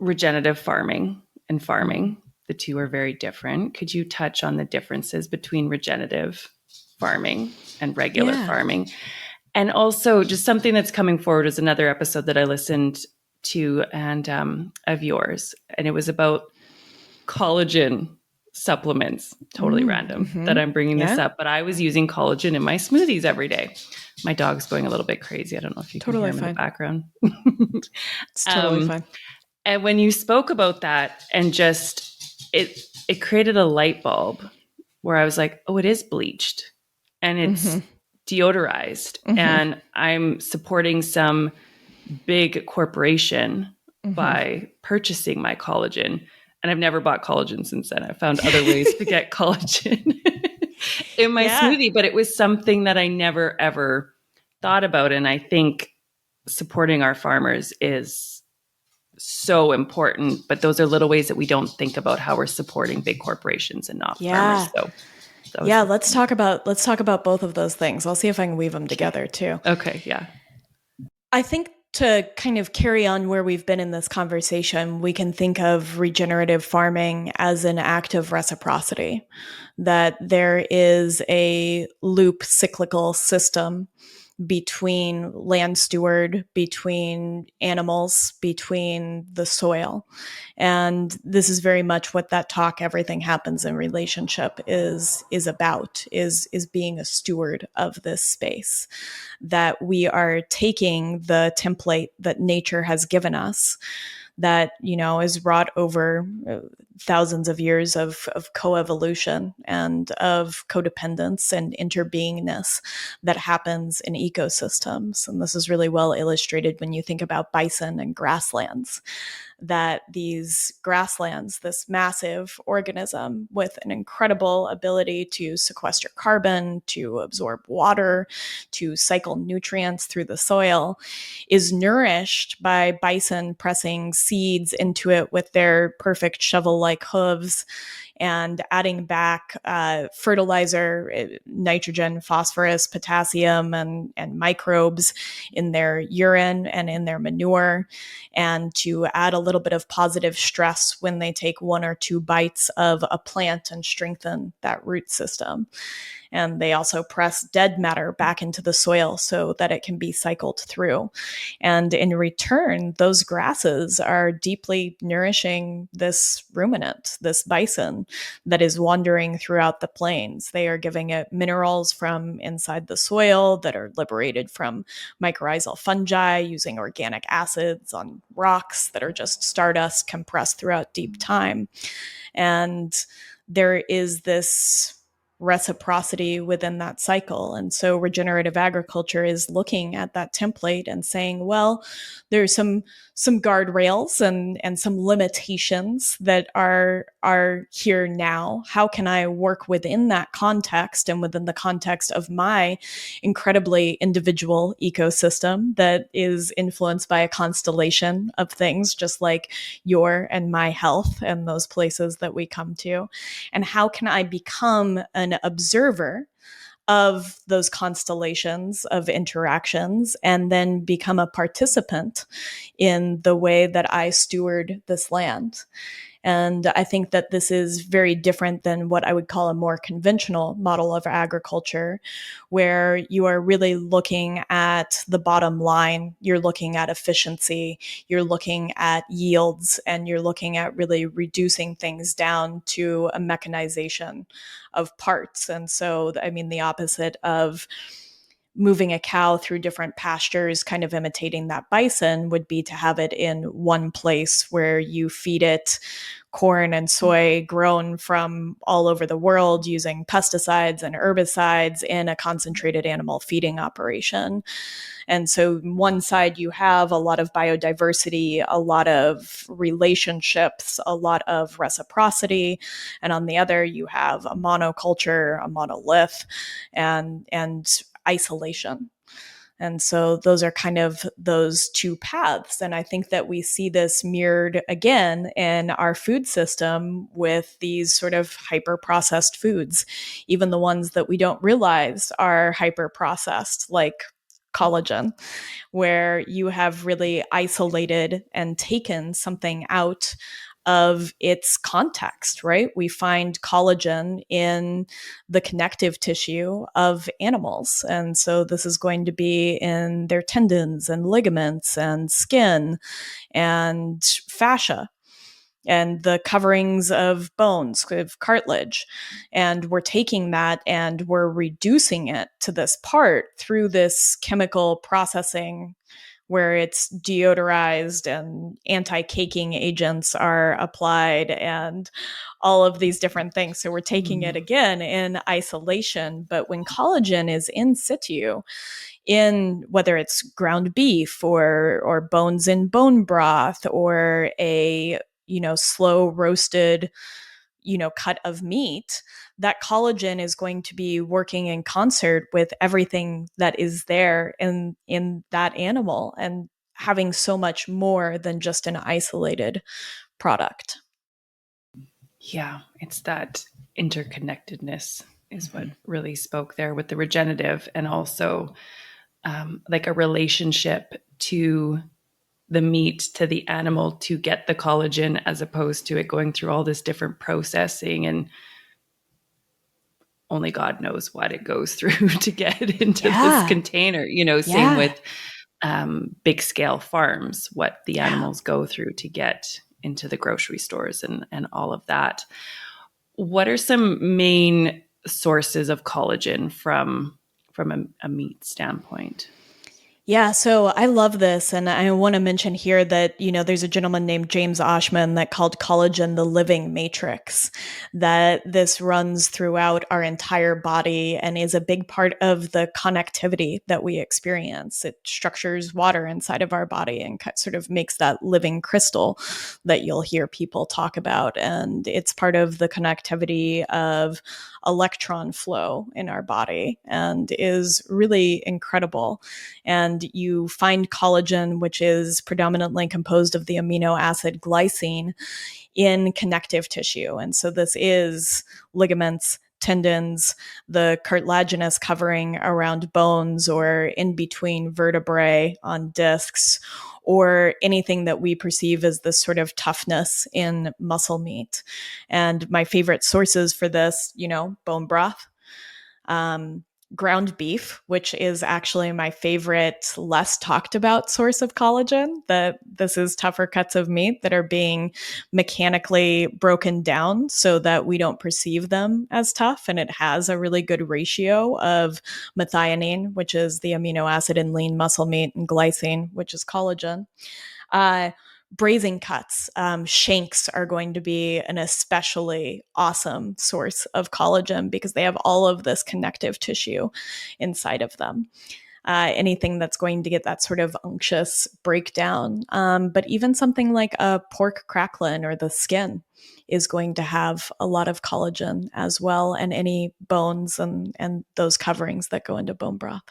regenerative farming and farming. The two are very different. Could you touch on the differences between regenerative farming and regular farming? And also just something that's coming forward is another episode that I listened to and of yours. And it was about collagen supplements. Totally random that I'm bringing this up, but I was using collagen in my smoothies every day. My dog's going a little bit crazy. I don't know if you can hear him in the background. It's totally fine. And when you spoke about that and just it created a light bulb where I was like, oh, it is bleached and it's deodorized and I'm supporting some big corporation by purchasing my collagen. And I've never bought collagen since then. I found other ways to get collagen in my smoothie, but it was something that I never, ever thought about. And I think supporting our farmers is so important, but those are little ways that we don't think about how we're supporting big corporations and not farmers. So let's talk about both of those things. I'll see if I can weave them together too. Okay, yeah. I think to kind of carry on where we've been in this conversation, we can think of regenerative farming as an act of reciprocity, that there is a loop cyclical system between land steward, between animals, between the soil. And this is very much what that talk, Everything Happens in Relationship, is about, is being a steward of this space. That we are taking the template that nature has given us, that, is wrought over thousands of years of coevolution and of codependence and interbeingness that happens in ecosystems. And this is really well illustrated when you think about bison and grasslands, that these grasslands, this massive organism with an incredible ability to sequester carbon, to absorb water, to cycle nutrients through the soil, is nourished by bison pressing seeds into it with their perfect shovel-like hooves and adding back fertilizer, nitrogen, phosphorus, potassium, and microbes in their urine and in their manure, and to add a little bit of positive stress when they take one or two bites of a plant and strengthen that root system. And they also press dead matter back into the soil so that it can be cycled through. And in return, those grasses are deeply nourishing this ruminant, this bison that is wandering throughout the plains. They are giving it minerals from inside the soil that are liberated from mycorrhizal fungi, using organic acids on rocks that are just stardust compressed throughout deep time. And there is this reciprocity within that cycle. And so regenerative agriculture is looking at that template and saying, well, there's some guardrails and some limitations that are here now. How can I work within that context and within the context of my incredibly individual ecosystem that is influenced by a constellation of things, just like your and my health and those places that we come to? And how can I become an observer of those constellations of interactions and then become a participant in the way that I steward this land? And I think that this is very different than what I would call a more conventional model of agriculture, where you are really looking at the bottom line, you're looking at efficiency, you're looking at yields, and you're looking at really reducing things down to a mechanization of parts. And so, I mean, the opposite of moving a cow through different pastures, kind of imitating that bison, would be to have it in one place where you feed it corn and soy grown from all over the world using pesticides and herbicides in a concentrated animal feeding operation. And so one side you have a lot of biodiversity, a lot of relationships, a lot of reciprocity. And on the other, you have a monoculture, a monolith, and isolation. And so those are kind of those two paths. And I think that we see this mirrored again in our food system with these sort of hyper-processed foods, even the ones that we don't realize are hyper-processed, like collagen, where you have really isolated and taken something out of its context, right? We find collagen in the connective tissue of animals. And so this is going to be in their tendons and ligaments and skin and fascia and the coverings of bones, of cartilage. And we're taking that and we're reducing it to this part through this chemical processing where it's deodorized and anti-caking agents are applied and all of these different things. So we're taking it again in isolation. But when collagen is in situ, in whether it's ground beef or bones in bone broth or a slow roasted cut of meat, that collagen is going to be working in concert with everything that is there in that animal and having so much more than just an isolated product. Yeah, it's that interconnectedness is what really spoke there with the regenerative, and also like a relationship to the meat, to the animal, to get the collagen, as opposed to it going through all this different processing, and only God knows what it goes through to get into this container. Same with big scale farms, what the animals go through to get into the grocery stores and all of that. What are some main sources of collagen from a meat standpoint? Yeah, so I love this. And I want to mention here that, there's a gentleman named James Oshman that called collagen the living matrix, that this runs throughout our entire body and is a big part of the connectivity that we experience. It structures water inside of our body and sort of makes that living crystal that you'll hear people talk about. And it's part of the connectivity of electron flow in our body and is really incredible. And you find collagen, which is predominantly composed of the amino acid glycine, in connective tissue. And so this is ligaments, tendons, the cartilaginous covering around bones or in between vertebrae on discs, or anything that we perceive as this sort of toughness in muscle meat. And my favorite sources for this, bone broth, ground beef, which is actually my favorite, less talked about source of collagen. That this is tougher cuts of meat that are being mechanically broken down so that we don't perceive them as tough. And it has a really good ratio of methionine, which is the amino acid in lean muscle meat, and glycine, which is collagen. Braising cuts, shanks are going to be an especially awesome source of collagen because they have all of this connective tissue inside of them. Anything that's going to get that sort of unctuous breakdown. But even something like a pork cracklin or the skin is going to have a lot of collagen as well, and any bones and those coverings that go into bone broth.